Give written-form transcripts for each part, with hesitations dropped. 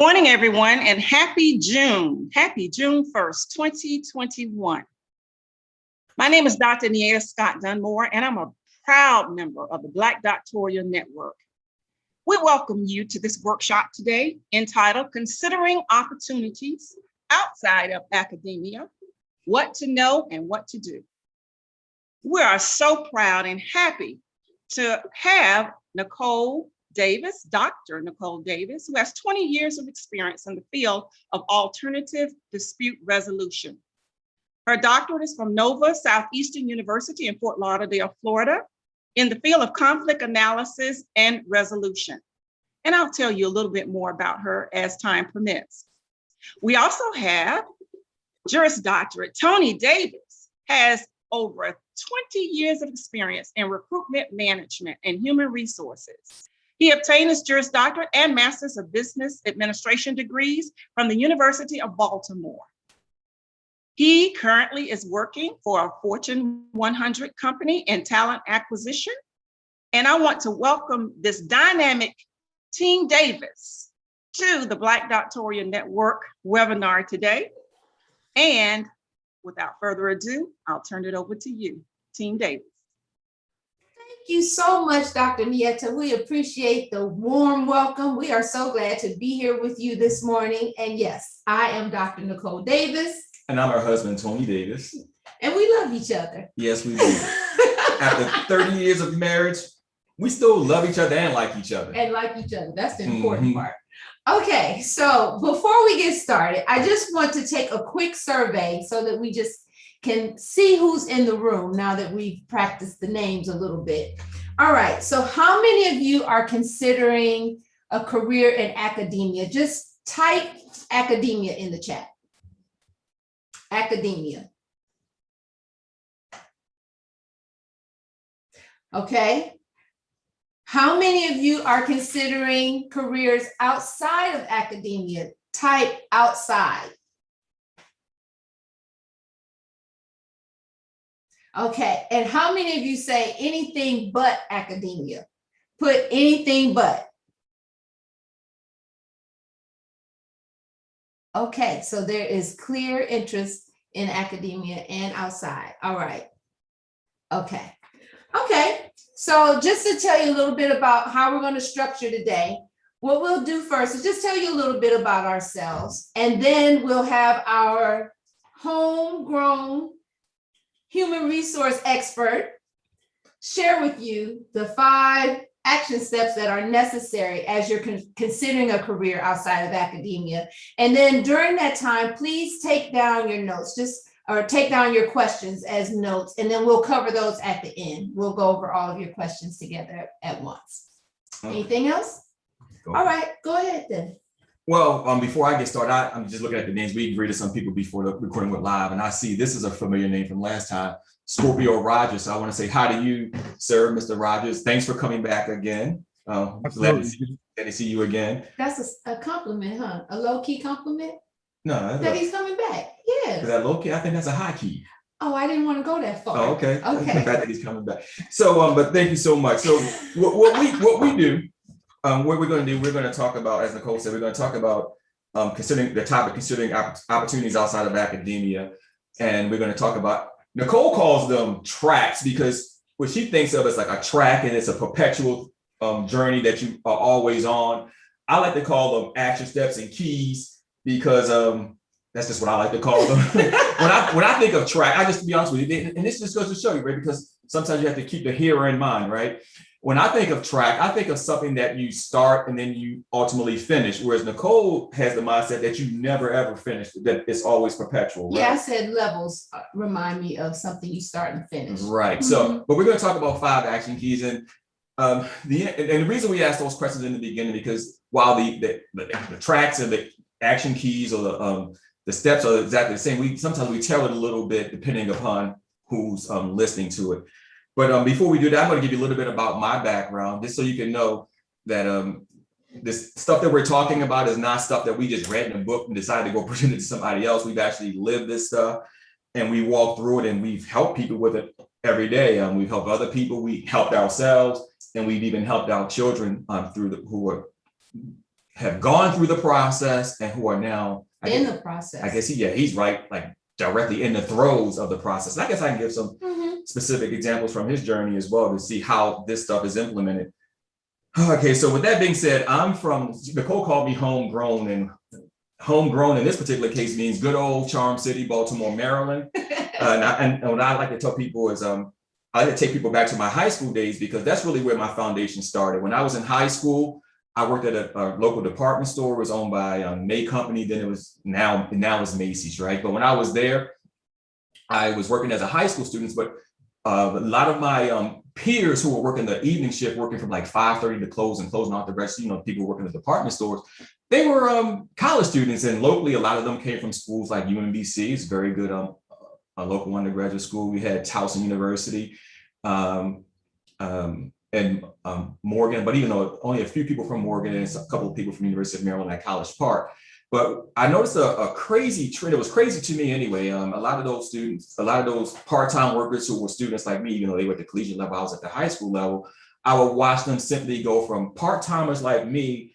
Morning, everyone, and happy June. Happy June 1st, 2021. My name is Dr. Nia Scott Dunmore, and I'm a proud member of the Black Doctoral Network. We welcome you to this workshop today entitled Considering Opportunities Outside of Academia, What to Know and What to Do. We are so proud and happy to have Nicole Davis, Dr. Nicole Davis, who has 20 years of experience in the field of alternative dispute resolution. Her doctorate is from Nova Southeastern University in Fort Lauderdale, Florida, in the field of conflict analysis and resolution. And I'll tell you a little bit more about her as time permits. We also have Juris Doctorate. Tony Davis has over 20 years of experience in recruitment management and human resources. He obtained his Juris Doctorate and Masters of Business Administration degrees from the University of Baltimore. He currently is working for a Fortune 100 company in talent acquisition. And I want to welcome this dynamic Team Davis to the Black Doctoral Network webinar today. And without further ado, I'll turn it over to you, Team Davis. Thank you so much, Dr. Nieta. We appreciate the warm welcome. We are so glad to be here with you this morning. And yes, I am Dr. Nicole Davis. And I'm her husband, Tony Davis. And we love each other. Yes, we do. After 30 years of marriage, we still love each other and like each other. And like each other. That's the important part. Okay, so before we get started, I just want to take a quick survey so that we just can see who's in the room now that we've practiced the names a little bit. All right, so how many of you are considering a career in academia? Just type academia in the chat. Academia. Okay. How many of you are considering careers outside of academia? Type outside. Okay, and how many of you say anything but academia? Put anything but. Okay, so there is clear interest in academia and outside. All right. Okay. Okay, so just to tell you a little bit about how we're going to structure today, what we'll do first is just tell you a little bit about ourselves, and then we'll have our homegrown human resource expert share with you the 5 action steps that are necessary as you're considering a career outside of academia. And then during that time, please take down your notes, or take down your questions as notes, and then we'll cover those at the end. We'll go over all of your questions together at once. Anything else? All right, go ahead then. Well, before I get started, I'm just looking at the names. We greeted some people before the recording went live, and I see this is a familiar name from last time, Scorpio Rogers. So I want to say hi to you, sir, Mr. Rogers. Thanks for coming back again. Glad to see you again. That's a compliment, huh? A low-key compliment? No. That he's coming back, yeah. Is that low-key? I think that's a high key. Oh, I didn't want to go that far. Oh, okay. Okay. The fact that he's coming back. So, but thank you so much. So what we do, what we're going to do, we're going to talk about, as Nicole said, we're going to talk about considering opportunities outside of academia. And we're going to talk about, Nicole calls them tracks, because what she thinks of as like a track, and it's a perpetual journey that you are always on. I like to call them action steps and keys, because that's just what I like to call them. when I think of track, I just, to be honest with you, and this just goes to show you, right? Because sometimes you have to keep the hearer in mind, right? When I think of track, I think of something that you start and then you ultimately finish. Whereas Nicole has the mindset that you never ever finish, that it's always perpetual. Right? Yeah, I said levels remind me of something you start and finish. Right. So, but we're going to talk about 5 action keys, and the reason we ask those questions in the beginning, because while the tracks and the action keys or the steps are exactly the same, sometimes we tell it a little bit depending upon who's listening to it. But before we do that, I'm going to give you a little bit about my background, just so you can know that this stuff that we're talking about is not stuff that we just read in a book and decided to go present it to somebody else. We've actually lived this stuff, and we walk through it, and we've helped people with it every day. We've helped other people, we helped ourselves, and we've even helped our children who are have gone through the process and who are now In the process. I guess he's right, like directly in the throes of the process. And I guess I can give some specific examples from his journey as well to see how this stuff is implemented. Okay, so with that being said, Nicole called me homegrown, and homegrown in this particular case means good old Charm City, Baltimore, Maryland. And what I like to tell people is I like to take people back to my high school days, because that's really where my foundation started. When I was in high school, I worked at a local department store. It was owned by May Company. Then it was now it's Macy's, right? But when I was there, I was working as a high school student, but a lot of my peers who were working the evening shift, working from like 5:30 to closing out the rest, people working at department stores, they were college students. And locally, a lot of them came from schools like UMBC. It's very good, a local undergraduate school. We had Towson University, and Morgan, but even though only a few people from Morgan and a couple of people from University of Maryland at College Park. But I noticed a crazy trend. It was crazy to me anyway. A lot of those students, a lot of those part-time workers who were students like me, they were at the collegiate level, I was at the high school level, I would watch them simply go from part-timers like me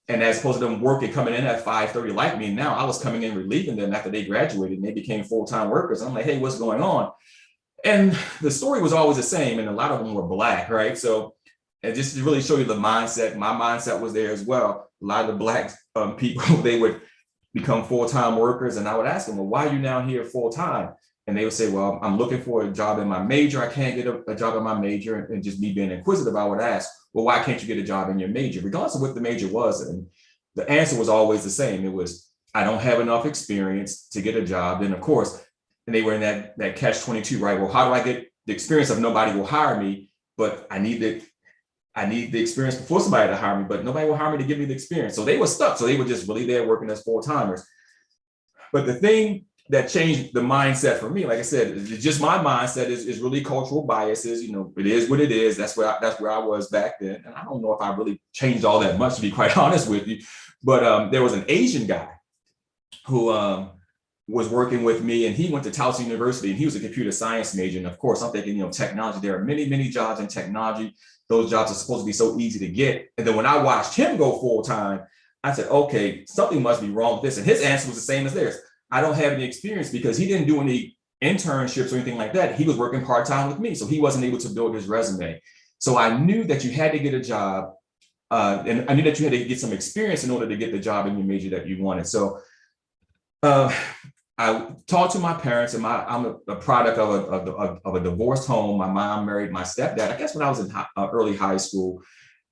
and as opposed to them working, coming in at 5:30 like me, now I was coming in relieving them after they graduated and they became full-time workers. I'm like, hey, what's going on? And the story was always the same, and a lot of them were Black, right? So, and just to really show you the mindset, my mindset was there as well. A lot of the Black people, they would become full-time workers, and I would ask them, well, why are you now here full-time? And they would say, well, I'm looking for a job in my major. I can't get a job in my major. And just me being inquisitive, I would ask, well, why can't you get a job in your major? Regardless of what the major was. And the answer was always the same. It was, I don't have enough experience to get a job. And of course, and they were in that catch-22, right? Well, how do I get the experience if nobody will hire me? But I need the experience before somebody to hire me, but nobody will hire me to give me the experience. So they were stuck. So they were just really there working as full-timers. But the thing that changed the mindset for me, like I said, just my mindset is really cultural biases. It is what it is. That's where I was back then. And I don't know if I really changed all that much, to be quite honest with you. But there was an Asian guy who was working with me, and he went to Towson University, and he was a computer science major. And of course, I'm thinking, technology, there are many, many jobs in technology. Those jobs are supposed to be so easy to get. And then when I watched him go full time, I said, okay, something must be wrong with this. And his answer was the same as theirs. I don't have any experience, because he didn't do any internships or anything like that. He was working part-time with me. So he wasn't able to build his resume. So I knew that you had to get a job. And I knew that you had to get some experience in order to get the job in your major that you wanted. So I talked to my parents, and I'm a product of a divorced home. My mom married my stepdad, I guess when I was in early high school.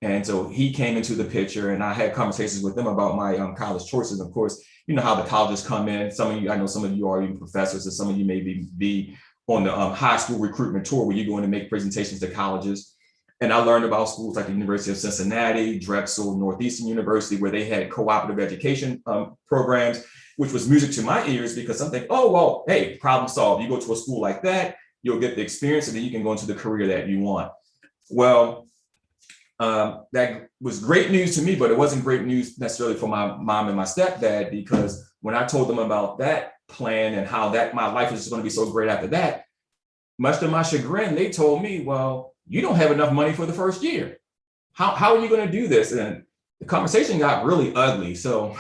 And so he came into the picture, and I had conversations with them about my college choices. Of course, you know how the colleges come in. I know some of you are even professors, and some of you may be on the high school recruitment tour where you go in and make presentations to colleges. And I learned about schools like the University of Cincinnati, Drexel, Northeastern University, where they had cooperative education programs, which was music to my ears, because I'm thinking, oh, well, hey, problem solved. You go to a school like that, you'll get the experience, and then you can go into the career that you want. Well, that was great news to me, but it wasn't great news necessarily for my mom and my stepdad, because when I told them about that plan and how that my life was just going to be so great after that, much to my chagrin, they told me, well, you don't have enough money for the first year. How are you going to do this? And the conversation got really ugly. So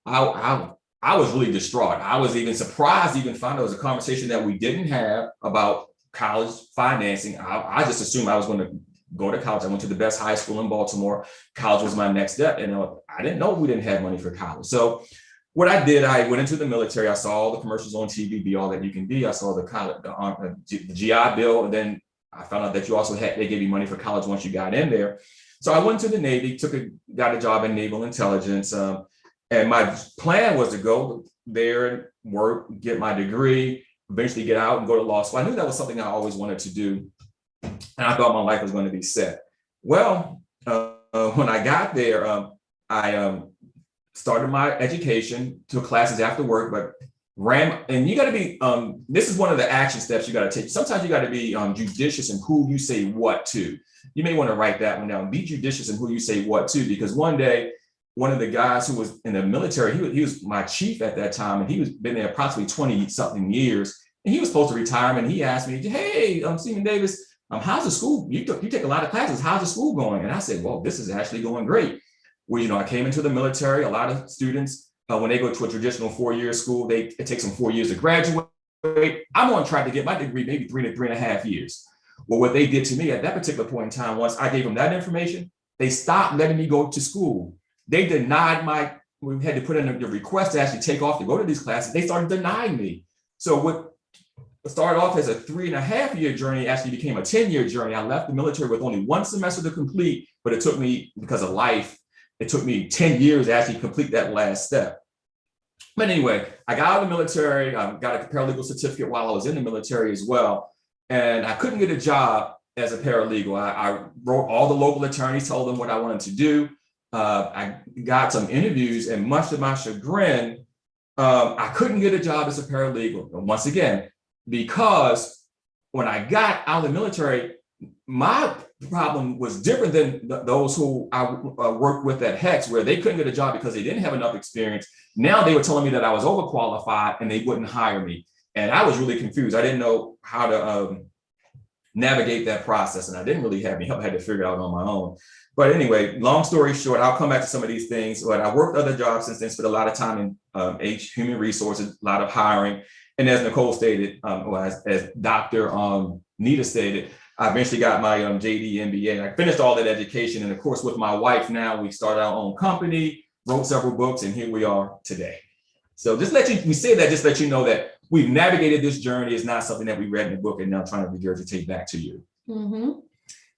I was really distraught. I was even surprised to even find out it was a conversation that we didn't have about college financing. I just assumed I was going to go to college. I went to the best high school in Baltimore. College was my next step. And I didn't know we didn't have money for college. So what I did, I went into the military. I saw all the commercials on TV, Be All That You Can Be. I saw the GI Bill. And then I found out that they gave you money for college once you got in there. So I went to the Navy, got a job in naval intelligence. And my plan was to go there and work, get my degree, eventually get out and go to law school. I knew that was something I always wanted to do. And I thought my life was going to be set. Well, when I got there, I started my education, took classes after work, but and you got to be, this is one of the action steps you got to take. Sometimes you got to be judicious in who you say what to. You may want to write that one down. Be judicious in who you say what to, because one day, one of the guys who was in the military, he was my chief at that time, and he was been there approximately 20 something years, and he was supposed to retire. And he asked me, hey, Stephen Davis, how's the school? You take a lot of classes. How's the school going? And I said, well, this is actually going great. where, I came into the military. A lot of students, when they go to a traditional 4-year school, it takes them 4 years to graduate. I'm on track to get my degree maybe 3.5 years. Well, what they did to me at that particular point in time, once I gave them that information, they stopped letting me go to school. They denied we had to put in the request to actually take off to go to these classes. They started denying me. So what started off as a 3.5-year journey actually became a 10-year journey. I left the military with only 1 semester to complete, but it took me, because of life, it took me 10 years to actually complete that last step. But anyway, I got out of the military, got a paralegal certificate while I was in the military as well. And I couldn't get a job as a paralegal. I wrote all the local attorneys, told them what I wanted to do. I got some interviews, and much to my chagrin, I couldn't get a job as a paralegal. And once again, because when I got out of the military, my problem was different than those who I worked with at HEX, where they couldn't get a job because they didn't have enough experience. Now they were telling me that I was overqualified and they wouldn't hire me. And I was really confused. I didn't know how to navigate that process, and I didn't really have any help. I had to figure it out on my own. But anyway, long story short, I'll come back to some of these things. But I worked other jobs since then, spent a lot of time in human resources, a lot of hiring. And as Nicole stated, as Dr. Nita stated, I eventually got my JD MBA. I finished all that education. And of course, with my wife now, we started our own company, wrote several books, and here we are today. So just we say that, just let you know that we've navigated this journey. It's not something that we read in a book and now trying to regurgitate back to you. Mm-hmm.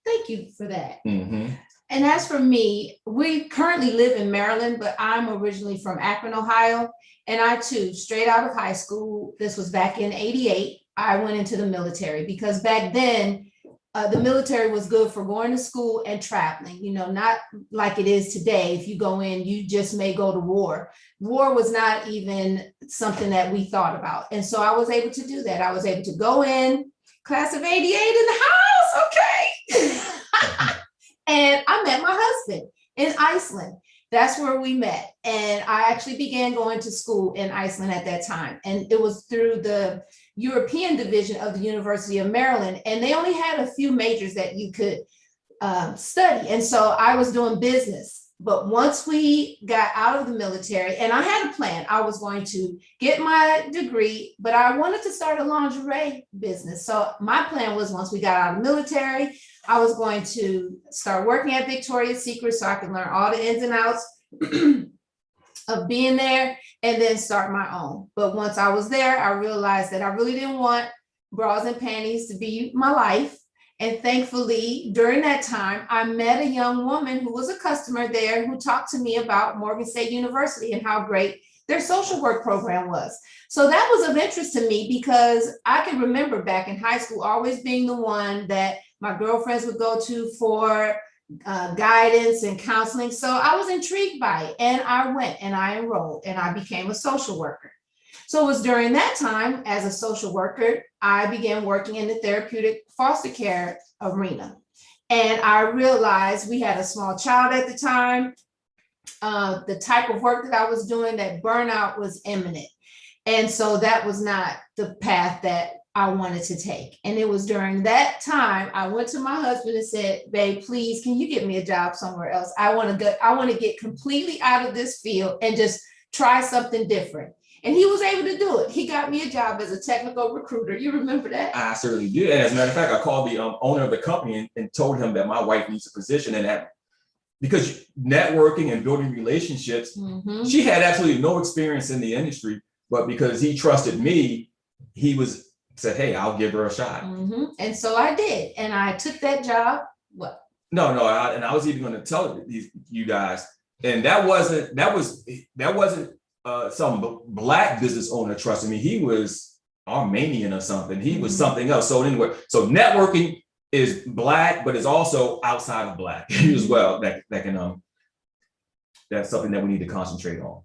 Thank you for that. Mm-hmm. And as for me, we currently live in Maryland, but I'm originally from Akron, Ohio. And I too, straight out of high school, this was back in '88, I went into the military because back then, the military was good for going to school and traveling, not like it is today. If you go in, you just may go to war. War was not even something that we thought about. And so I was able to do that. I was able to go in, class of '88 in the house, okay. And I met my husband in Iceland. That's where we met. And I actually began going to school in Iceland at that time. And it was through the European division of the University of Maryland. And they only had a few majors that you could study. And so I was doing business. But once we got out of the military, and I had a plan, I was going to get my degree, but I wanted to start a lingerie business. So my plan was, once we got out of the military, I was going to start working at Victoria's Secret so I could learn all the ins and outs of being there and then start my own. But once I was there, I realized that I really didn't want bras and panties to be my life. And thankfully, during that time, I met a young woman who was a customer there who talked to me about Morgan State University and how great their social work program was. So that was of interest to me because I can remember back in high school always being the one that my girlfriends would go to for guidance and counseling. So I was intrigued by it, and I went and I enrolled and I became a social worker. So it was during that time as a social worker, I began working in the therapeutic foster care arena. And I realized we had a small child at the time. The type of work that I was doing, that burnout was imminent. And so that was not the path that I wanted to take. And it was during that time, I went to my husband and said, babe, please, can you get me a job somewhere else? I want to get completely out of this field and just try something different. And he was able to do it. He got me a job as a technical recruiter. You remember that? I certainly did. And as a matter of fact, I called the owner of the company and told him that my wife needs a position, and that because networking and building relationships, she had absolutely no experience in the industry, but because he trusted me, he said, hey, I'll give her a shot. And so I did. And I took that job. What? No, and I was even going to tell you guys, and that wasn't some Black business owner trusting me. He was Armenian or something. He was something else. So anyway, so networking is Black, but it's also outside of Black as well. That's something that we need to concentrate on.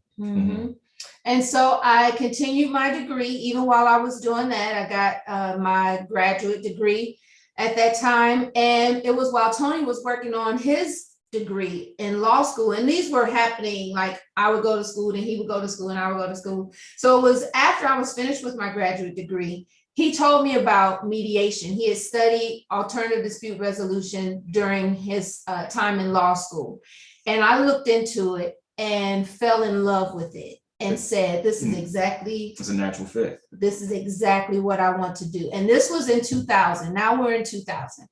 And so I continued my degree. Even while I was doing that, I got my graduate degree at that time. And it was while Tony was working on his degree in law school. And these were happening, like I would go to school and he would go to school and I would go to school. So it was after I was finished with my graduate degree, he told me about mediation. He had studied alternative dispute resolution during his time in law school. And I looked into it and fell in love with it and said, this is exactly, It's a natural fit. this is exactly what I want to do. And this was in 2000. Now we're in 2000.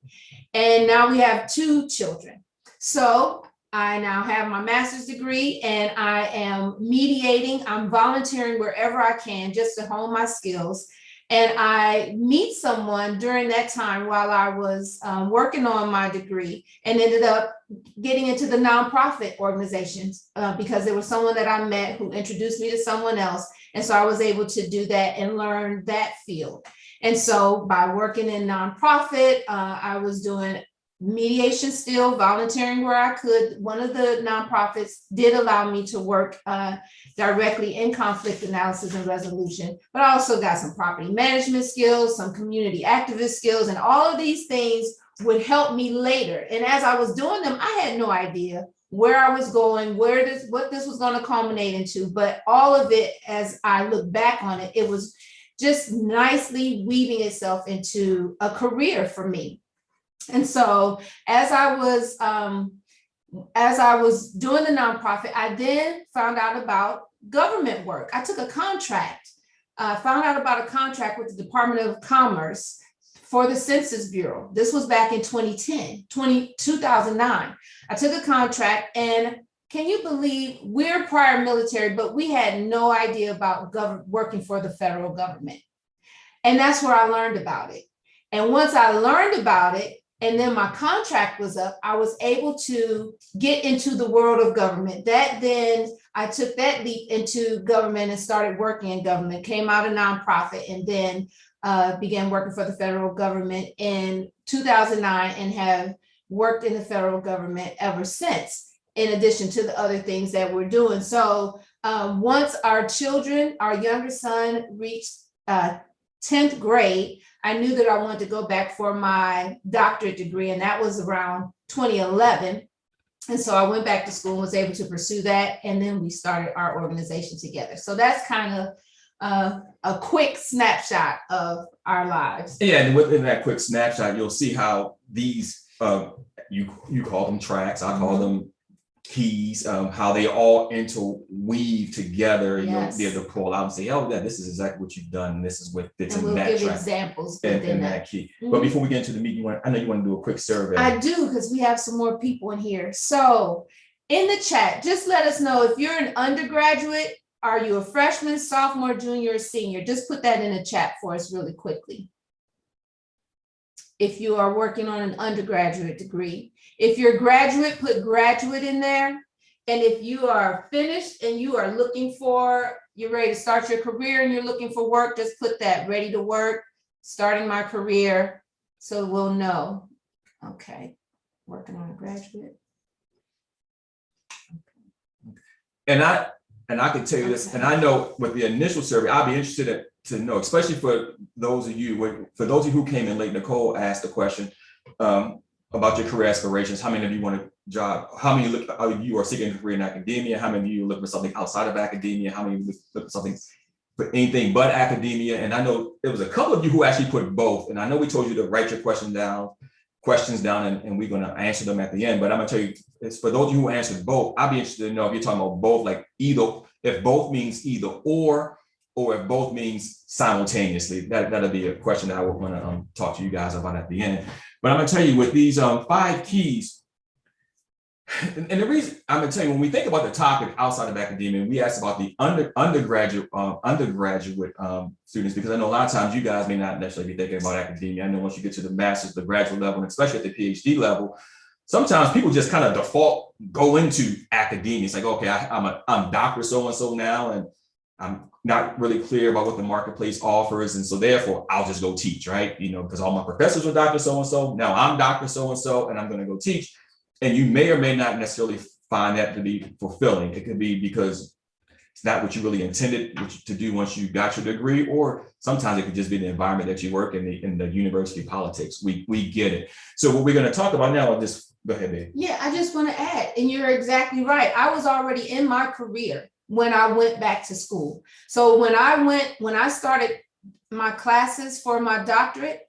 And now we have 2 children. So I now have my master's degree and I am mediating. I'm volunteering wherever I can just to hone my skills. And I meet someone during that time while I was working on my degree and ended up getting into the nonprofit organizations because there was someone that I met who introduced me to someone else. And so I was able to do that and learn that field. And so by working in nonprofit, I was doing mediation still, volunteering where I could. One of the nonprofits did allow me to work directly in conflict analysis and resolution, but I also got some property management skills, some community activist skills, and all of these things would help me later. And as I was doing them, I had no idea where I was going, what this was going to culminate into, but all of it, as I look back on it, it was just nicely weaving itself into a career for me. And so as I was doing the nonprofit, I then found out about government work. I took a contract, found out about a contract with the Department of Commerce for the Census Bureau. This was back in 2009. I took a contract, and can you believe we're prior military, but we had no idea about working for the federal government. And that's where I learned about it. And once I learned about it, and then my contract was up, I was able to get into the world of government. Then I took that leap into government and started working in government, came out of nonprofit, and then began working for the federal government in 2009 and have worked in the federal government ever since, in addition to the other things that we're doing. So once our children, our younger son reached 10th grade, I knew that I wanted to go back for my doctorate degree, and that was around 2011. And so I went back to school and was able to pursue that. And then we started our organization together. So that's kind of a quick snapshot of our lives. Yeah, and within that quick snapshot, you'll see how these, you call them tracks, I call them keys, how they all interweave together. Yes. You'll be able to pull out and say, oh, yeah, this is exactly what you've done. And this is what fits And in we'll that give track. examples And within that key. But before we get into the meat, I know you want to do a quick survey. I do, because we have some more people in here. So in the chat, just let us know if you're an undergraduate. Are you a freshman, sophomore, junior, or senior? Just put that in the chat for us really quickly. If you are working on an undergraduate degree. If you're a graduate, put graduate in there. And if you are finished and you are looking for, you're ready to start your career and you're looking for work, just put that ready to work, starting my career, so we'll know. Okay, working on a graduate. And I can tell you this, and I know with the initial survey, I'd be interested to know, especially for those of you who came in late. Nicole asked the question about your career aspirations. How many of you want a job? How many of you are seeking a career in academia? How many of you look for something outside of academia? How many of you look for something for anything but academia? And I know there was a couple of you who actually put both. And I know we told you to write your questions down, and we're going to answer them at the end. But I'm going to tell you, it's for those of you who answered both, I'd be interested to know if you're talking about both, like either, if both means either or if both means simultaneously. That'll be a question that I would want to talk to you guys about at the end. But I'm going to tell you with these 5 keys, and the reason I'm going to tell you, when we think about the topic outside of academia, we asked about the undergraduate students, because I know a lot of times you guys may not necessarily be thinking about academia. I know once you get to the master's, the graduate level, and especially at the PhD level, sometimes people just kind of default go into academia. It's like, okay, I'm Dr. So-and-so now, and I'm not really clear about what the marketplace offers. And so therefore I'll just go teach, right? Because all my professors were Dr. So-and-so. Now I'm Dr. So-and-so, and I'm going to go teach. And you may or may not necessarily find that to be fulfilling. It could be because it's not what you really intended to do once you got your degree, or sometimes it could just be the environment that you work in the university politics. We get it. So what we're going to talk about now is this. Go ahead, babe. Yeah, I just want to add, and you're exactly right. I was already in my career when I went back to school. So when I started my classes for my doctorate,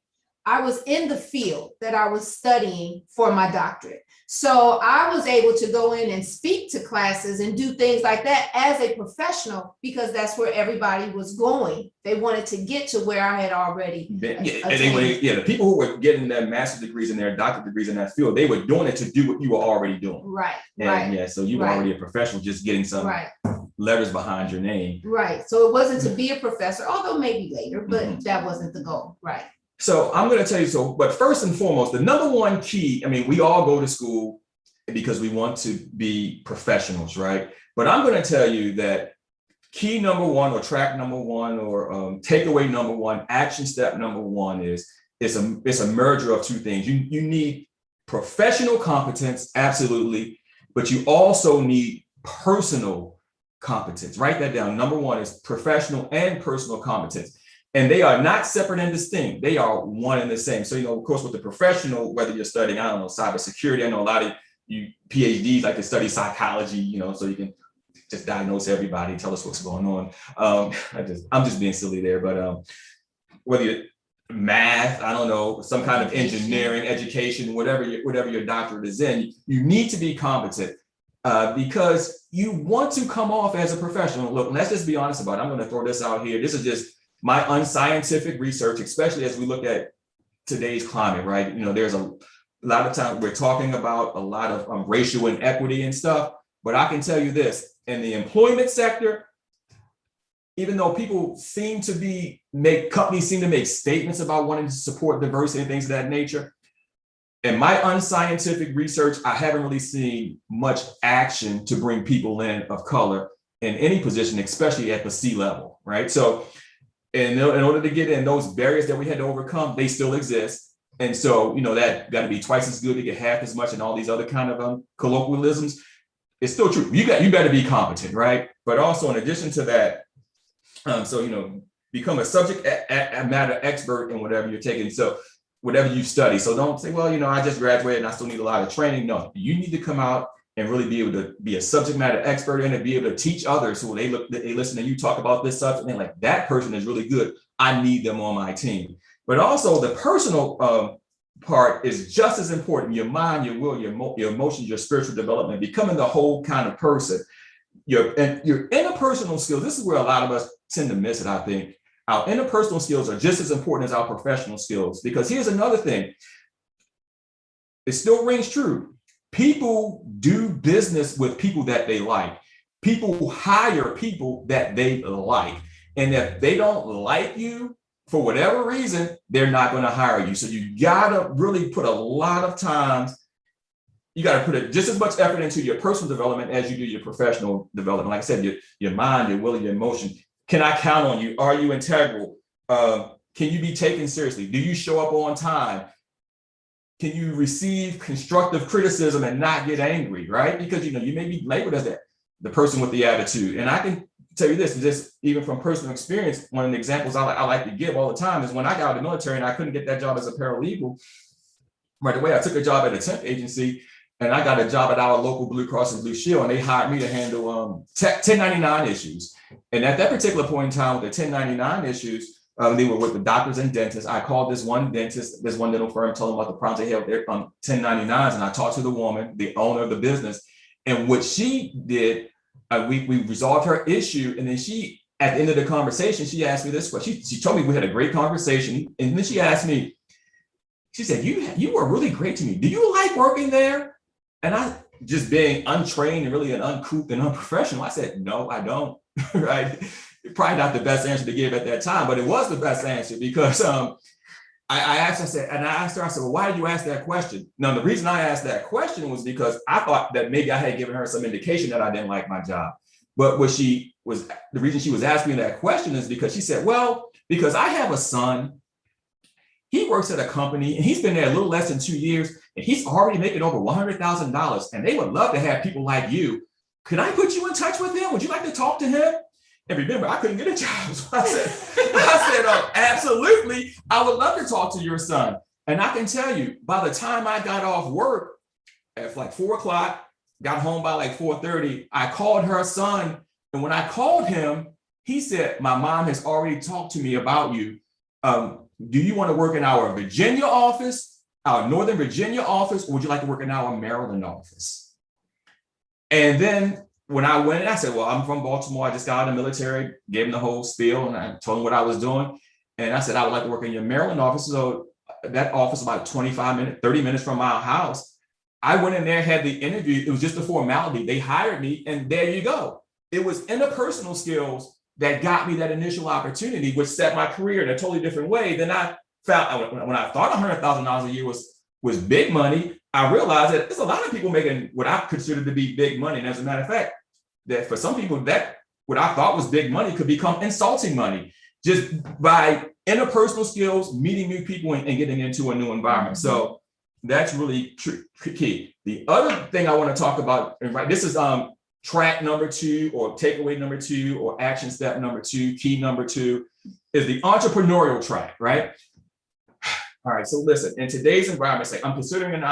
I was in the field that I was studying for my doctorate. So I was able to go in and speak to classes and do things like that as a professional, because that's where everybody was going. They wanted to get to where I had already. The people who were getting their master's degrees and their doctorate degrees in that field, they were doing it to do what you were already doing. Right. So you were already a professional, just getting some letters behind your name. Right. So it wasn't to be a professor, although maybe later, but that wasn't the goal. Right. So I'm going to tell you, but first and foremost, the number one key, I mean, we all go to school because we want to be professionals, right? But I'm going to tell you that key number one, or track number one, or takeaway number one, action step number one is it's a merger of two things. You need professional competence, absolutely, but you also need personal competence. Write that down. Number one is professional and personal competence. And they are not separate and distinct. They are one and the same. So, of course, with the professional, whether you're studying, I don't know, cybersecurity, I know a lot of you PhDs like to study psychology, so you can just diagnose everybody, tell us what's going on. I'm just being silly there, but whether you're math, I don't know, some kind of engineering, education, whatever your doctorate is in, you need to be competent because you want to come off as a professional. Look, let's just be honest about it. I'm going to throw this out here. This is just my unscientific research, especially as we look at today's climate, right? There's a lot of times we're talking about a lot of racial inequity and stuff, but I can tell you this, in the employment sector, even though companies seem to make statements about wanting to support diversity and things of that nature, in my unscientific research, I haven't really seen much action to bring people in of color in any position, especially at the C level, right? So in order to get in, those barriers that we had to overcome, they still exist. And so, that got to be twice as good to get half as much and all these other kind of colloquialisms. It's still true. You better be competent, right? But also in addition to that, become a subject matter expert in whatever you're taking. So whatever you study. So don't say, well, I just graduated and I still need a lot of training. No, you need to come out and really be able to be a subject matter expert in it, be able to teach others who they listen to you talk about this subject, and they're like, that person is really good. I need them on my team. But also the personal part is just as important. Your mind, your will, your emotions, your spiritual development, becoming the whole kind of person. Your interpersonal skills, this is where a lot of us tend to miss it, I think. Our interpersonal skills are just as important as our professional skills, because here's another thing. It still rings true. People do business with people that they like. People hire people that they like. And if they don't like you, for whatever reason, they're not going to hire you. So you got to really put a lot of times, you got to put just as much effort into your personal development as you do your professional development. Like I said, your mind, your will, your emotion. Can I count on you? Are you integral? Can you be taken seriously? Do you show up on time? Can you receive constructive criticism and not get angry, right? Because, you may be labeled as the person with the attitude. And I can tell you this, just even from personal experience, one of the examples I like to give all the time is when I got out of the military and I couldn't get that job as a paralegal. Right away, I took a job at a temp agency and I got a job at our local Blue Cross and Blue Shield, and they hired me to handle 1099 issues. And at that particular point in time with the 1099 issues, they were with the doctors and dentists. I called this one dentist, this one dental firm, told them about the problems they had with their 1099s. And I talked to the woman, the owner of the business. And what she did, we resolved her issue. And then at the end of the conversation, she asked me this question. She told me we had a great conversation. And then she asked me, she said, you were really great to me. Do you like working there? And I, just being untrained and really uncouth and unprofessional, I said, no, I don't, right? Probably not the best answer to give at that time, but it was the best answer because I asked her, I said, well, why did you ask that question? Now, the reason I asked that question was because I thought that maybe I had given her some indication that I didn't like my job. But the reason she was asking me that question is because she said, well, because I have a son, he works at a company and he's been there a little less than 2 years and he's already making over $100,000 and they would love to have people like you. Could I put you in touch with him? Would you like to talk to him? And remember, I couldn't get a job. So I said, oh, absolutely. I would love to talk to your son. And I can tell you, by the time I got off work at like 4 o'clock, got home by like 4:30, I called her son. And when I called him, he said, my mom has already talked to me about you. do you want to work in our Virginia office, our Northern Virginia office, or would you like to work in our Maryland office? And then when I went, I said, well, I'm from Baltimore. I just got out of the military, gave him the whole spiel, and I told him what I was doing. And I said, I would like to work in your Maryland office. So that office about 25 minutes, 30 minutes from my house. I went in there, had the interview. It was just a formality. They hired me, and there you go. It was interpersonal skills that got me that initial opportunity, which set my career in a totally different way. Then I found, when I thought $100,000 a year was big money, I realized that there's a lot of people making what I consider to be big money. And as a matter of fact, that for some people, that what I thought was big money could become insulting money just by interpersonal skills, meeting new people and getting into a new environment. So that's really key. The other thing I want to talk about, and right, this is track number 2 or takeaway number 2 or action step number 2, key number 2 is the entrepreneurial track, right? All right, so listen, in today's environment, say I'm considering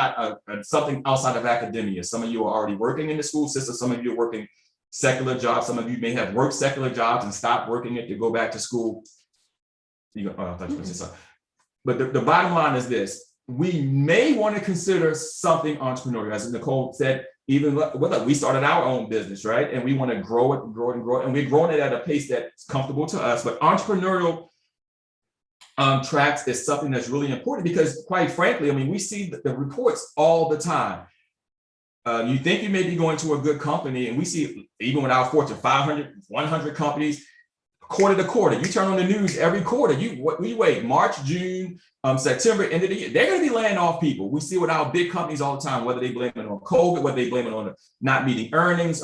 something outside of academia. Some of you are already working in the school system. Some of you are working secular jobs. Some of you may have worked secular jobs and stopped working it to go back to school. I thought you were going to say something. But the bottom line is this. We may want to consider something entrepreneurial. As Nicole said, even we started our own business, right? And we want to grow it, and we're growing it at a pace that's comfortable to us. But entrepreneurial tracks is something that's really important because, quite frankly, I mean, we see the reports all the time. You think you may be going to a good company, and we see even with our Fortune 500, 100 companies, quarter to quarter. You turn on the news every quarter. We wait March, June, September, end of the year. They're going to be laying off people. We see with our big companies all the time, whether they blame it on COVID, whether they blame it on not meeting earnings,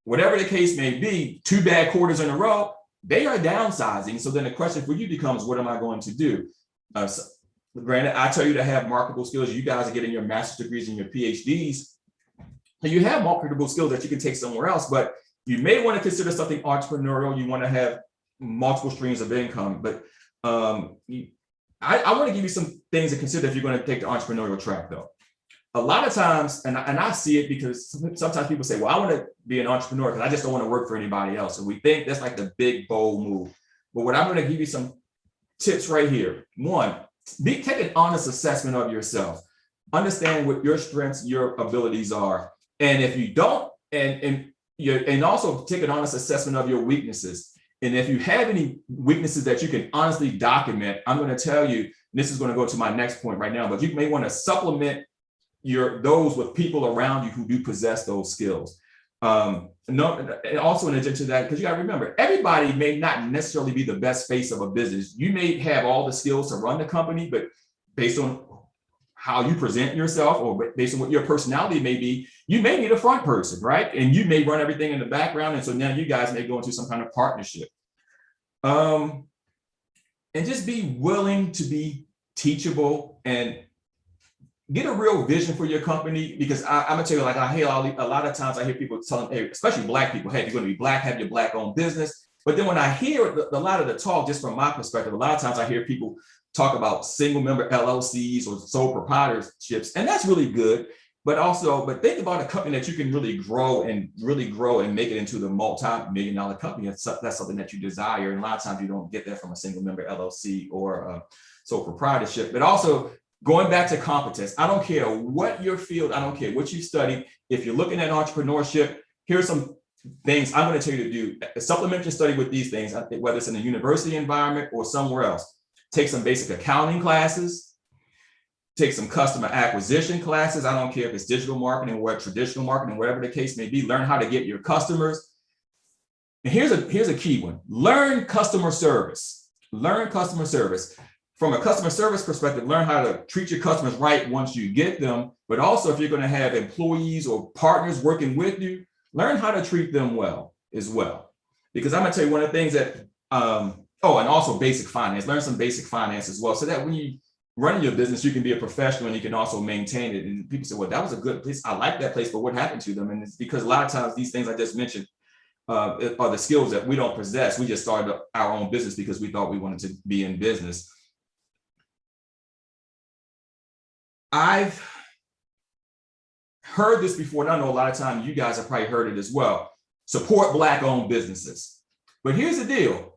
whatever the case may be. 2 bad quarters in a row. They are downsizing. So then the question for you becomes, what am I going to do? Granted, I tell you to have marketable skills. You guys are getting your master's degrees and your PhDs. And you have marketable skills that you can take somewhere else, but you may want to consider something entrepreneurial. You want to have multiple streams of income, but I want to give you some things to consider if you're going to take the entrepreneurial track, though. A lot of times, and I see it because sometimes people say, well, I want to be an entrepreneur because I just don't want to work for anybody else. And we think that's like the big, bold move. But what I'm going to give you some tips right here. 1, take an honest assessment of yourself. Understand what your strengths, your abilities are. And if you don't, and also take an honest assessment of your weaknesses. And if you have any weaknesses that you can honestly document, I'm going to tell you, this is going to go to my next point right now, but you may want to supplement those with people around you who do possess those skills. And also in addition to that, because you got to remember, everybody may not necessarily be the best face of a business. You may have all the skills to run the company, but based on how you present yourself or based on what your personality may be, you may need a front person, right? And you may run everything in the background. And so now you guys may go into some kind of partnership. And just be willing to be teachable and get a real vision for your company. Because I'm gonna tell you, like, I hear a lot of times I hear people telling, hey, especially Black people, hey, if you're gonna be Black, have your Black-owned business. But then when I hear a lot of the talk, just from my perspective, a lot of times I hear people talk about single member LLCs or sole proprietorships, and that's really good. But think about a company that you can really grow and make it into the multi-million-dollar company. That's something that you desire. And a lot of times you don't get that from a single member LLC or sole proprietorship. But also going back to competence, I don't care what your field, I don't care what you study. If you're looking at entrepreneurship, here's some things I'm going to tell you to do. Supplement your study with these things, whether it's in a university environment or somewhere else. Take some basic accounting classes. Take some customer acquisition classes. I don't care if it's digital marketing or traditional marketing, whatever the case may be. Learn how to get your customers. And here's a key one. Learn customer service. Learn customer service. From a customer service perspective, learn how to treat your customers right once you get them. But also, if you're going to have employees or partners working with you, learn how to treat them well as well. Because I'm going to tell you one of the things that, and also basic finance. Learn some basic finance as well, so that when you running your business, you can be a professional and you can also maintain it. And people say, well, that was a good place. I like that place, but what happened to them? And it's because a lot of times these things I just mentioned are the skills that we don't possess. We just started our own business because we thought we wanted to be in business. I've heard this before, and I know a lot of times you guys have probably heard it as well. Support Black-owned businesses. But here's the deal.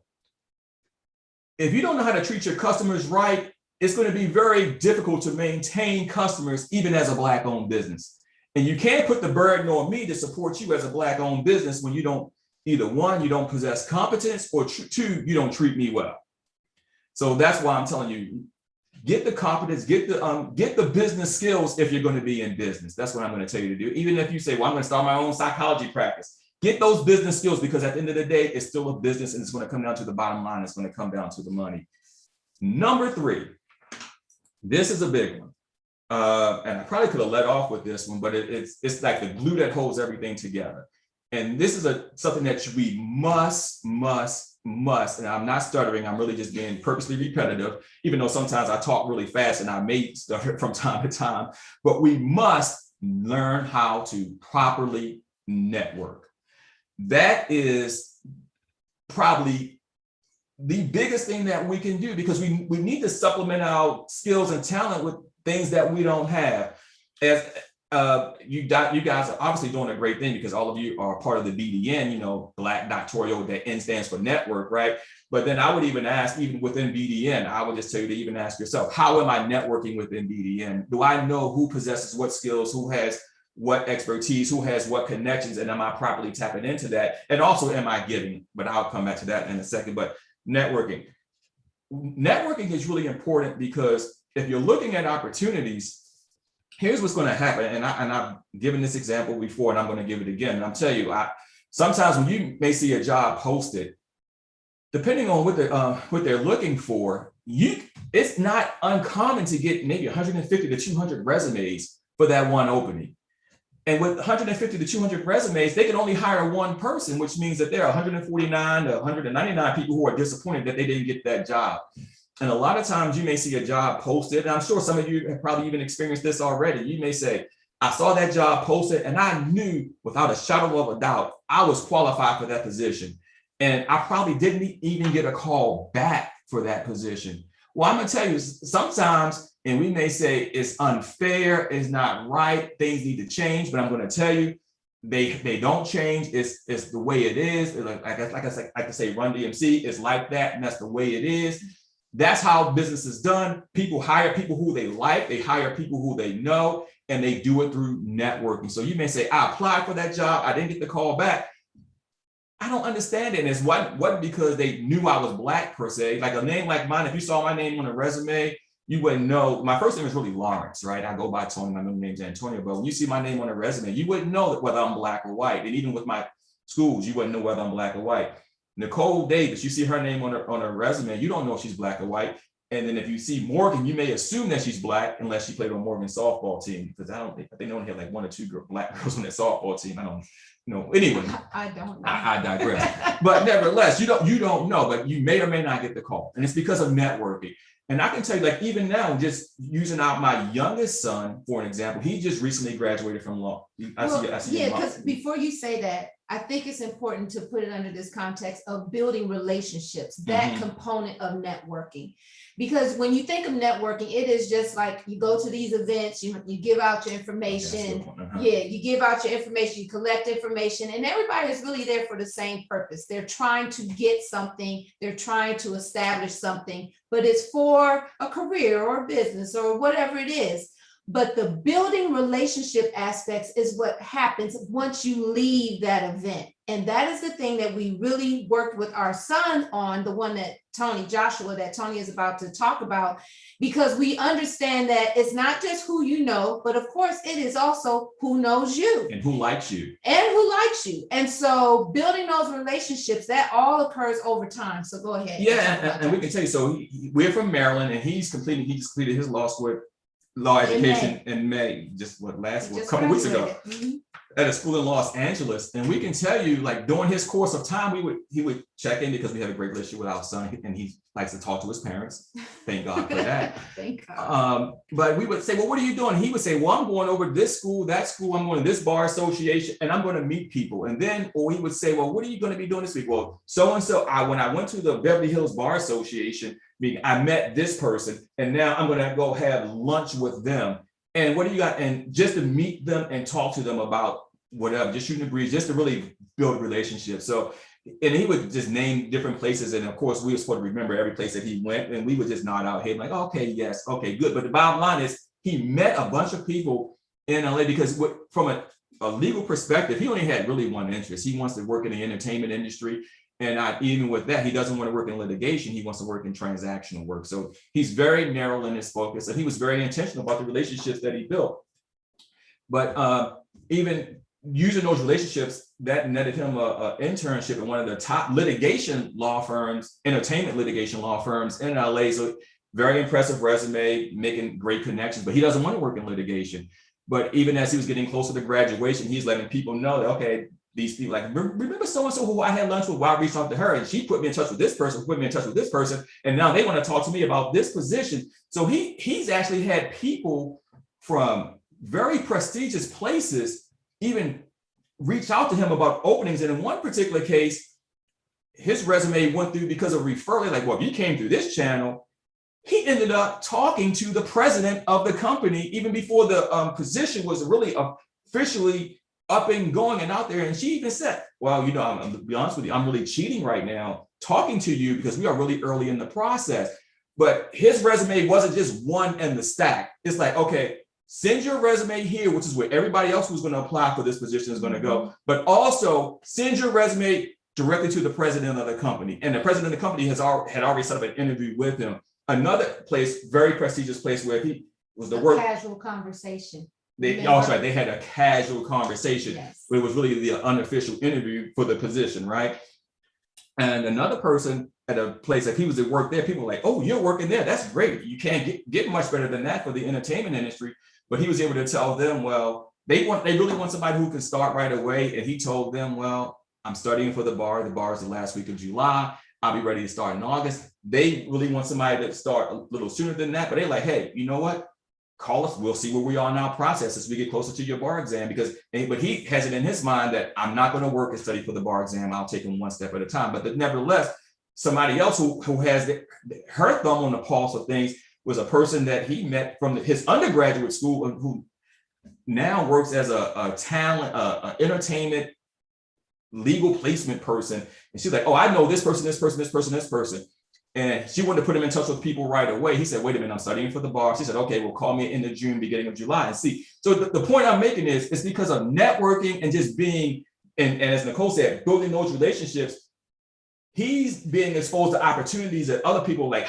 if you don't know how to treat your customers right, it's going to be very difficult to maintain customers, even as a Black-owned business. And you can't put the burden on me to support you as a Black-owned business when you don't, either one, you don't possess competence, or two, you don't treat me well. So that's why I'm telling you, get the competence, get the business skills if you're going to be in business. That's what I'm going to tell you to do. Even if you say, well, I'm going to start my own psychology practice, get those business skills, because at the end of the day, it's still a business and it's going to come down to the bottom line. It's going to come down to the money. Number 3, this is a big one. And I probably could have let off with this one, but it's like the glue that holds everything together. And this is something that we must, and I'm not stuttering, I'm really just being purposely repetitive, even though sometimes I talk really fast and I may stutter from time to time, but we must learn how to properly network. That is probably the biggest thing that we can do, because we need to supplement our skills and talent with things that we don't have. As you guys are obviously doing a great thing, because all of you are part of the BDN, you know, Black Doctoral, that N stands for network, right? But then I would even ask, even within BDN, I would just tell you to even ask yourself, how am I networking within BDN? Do I know who possesses what skills, who has what expertise, who has what connections, and am I properly tapping into that? And also, am I giving? But I'll come back to that in a second. But networking is really important, because if you're looking at opportunities, here's what's going to happen. And I've given this example before, and I'm going to give it again. And I'm telling you, sometimes when you may see a job posted, depending on what they're looking for, it's not uncommon to get maybe 150 to 200 resumes for that one opening. And with 150 to 200 resumes, they can only hire one person, which means that there are 149 to 199 people who are disappointed that they didn't get that job. And a lot of times you may see a job posted, and I'm sure some of you have probably even experienced this already. You may say, I saw that job posted and I knew without a shadow of a doubt, I was qualified for that position. And I probably didn't even get a call back for that position. Well, I'm gonna tell you, sometimes, and we may say it's unfair, it's not right, things need to change, but I'm gonna tell you, they don't change. It's the way it is. Like I say, Run DMC is like that, and that's the way it is. That's how business is done. People hire people who they like, they hire people who they know, and they do it through networking. So you may say, I applied for that job, I didn't get the call back. I don't understand it. And it's wasn't because they knew I was Black per se. Like a name like mine, if you saw my name on a resume, you wouldn't know. My first name is really Lawrence, right? I go by Tony, my middle name's Antonio, but when you see my name on a resume, you wouldn't know whether I'm Black or white. And even with my schools, you wouldn't know whether I'm Black or white. Nicole Davis, you see her name on her resume, you don't know if she's Black or white. And then if you see Morgan, you may assume that she's Black unless she played on Morgan's softball team, because I think they only had like 1 or 2 Black girls on that softball team. I don't know. Anyway, I don't know. I digress. But nevertheless, you don't know, but you may or may not get the call. And it's because of networking. And I can tell you, like, even now, just using out my youngest son, for an example, he just recently graduated from law. Yeah, because before you say that, I think it's important to put it under this context of building relationships, that component of networking. Because when you think of networking, it is just like you go to these events, you give out your information. You give out your information, you collect information, and everybody is really there for the same purpose. They're trying to get something, they're trying to establish something, but it's for a career or a business or whatever it is. But the building relationship aspects is what happens once you leave that event. And that is the thing that we really worked with our son on, the one that Tony is about to talk about, because we understand that it's not just who you know, but of course it is also who knows you. And who likes you. And so building those relationships, that all occurs over time. So go ahead. Yeah, and we can tell you, so we're from Maryland, and he just completed his law education in May, a couple weeks ago, at a school in Los Angeles. And we can tell you, like, during his course of time, he would check in, because we have a great relationship with our son, and he likes to talk to his parents. Thank God for that. Thank God. But we would say, well, what are you doing? He would say, well, I'm going over this school, that school, I'm going to this bar association, and I'm going to meet people. And then, or he would say, well, what are you going to be doing this week? Well, so-and-so, when I went to the Beverly Hills Bar Association, I met this person, and now I'm going to go have lunch with them. And what do you got? And just to meet them and talk to them about whatever, just shooting the breeze, just to really build relationships. So And he would just name different places. And of course, we were supposed to remember every place that he went. And we would just nod our head like, okay, yes, okay, good. But the bottom line is he met a bunch of people in LA because from a legal perspective, he only had really one interest. He wants to work in the entertainment industry. And even with that, he doesn't want to work in litigation. He wants to work in transactional work. So he's very narrow in his focus, and he was very intentional about the relationships that he built. But even using those relationships, that netted him an internship in one of the top litigation law firms, entertainment litigation law firms in LA. So very impressive resume, making great connections, but he doesn't want to work in litigation. But even as he was getting closer to graduation, he's letting people know that, okay, these people, like, remember so-and-so who I had lunch with while I reached out to her, and she put me in touch with this person, put me in touch with this person, and now they want to talk to me about this position. So he's actually had people from very prestigious places even reach out to him about openings. And in one particular case, his resume went through because of referral. Like, well, if you came through this channel, he ended up talking to the president of the company even before the position was really officially up and going and out there. And she even said, well, you know, I'm to be honest with you, I'm really cheating right now talking to you because we are really early in the process. But his resume wasn't just one in the stack. It's like, okay, send your resume here, which is where everybody else who's going to apply for this position is going to go. But also send your resume directly to the president of the company. And the president of the company had already set up an interview with him. Another place, very prestigious place where he was the work. Casual conversation. They had a casual conversation. Yes. But it was really the unofficial interview for the position, right? And another person at a place that he was at work there, people were like, oh, you're working there. That's great. You can't get much better than that for the entertainment industry. But he was able to tell them, well, they really want somebody who can start right away. And he told them, well, I'm studying for the bar. The bar is the last week of July. I'll be ready to start in August. They really want somebody to start a little sooner than that. But they're like, hey, you know what? Call us. We'll see where we are in our process as we get closer to your bar exam. But he has it in his mind that I'm not going to work and study for the bar exam. I'll take them one step at a time. But nevertheless, somebody else who has her thumb on the pulse of things was a person that he met from his undergraduate school who now works as a talent, entertainment legal placement person. And she's like, oh, I know this person, this person, this person, this person. And she wanted to put him in touch with people right away. He said, wait a minute, I'm studying for the bar. She said, okay, well, call me in the June, beginning of July and see. So the point I'm making is it's because of networking and just being, and as Nicole said, building those relationships. He's being exposed to opportunities that other people are like,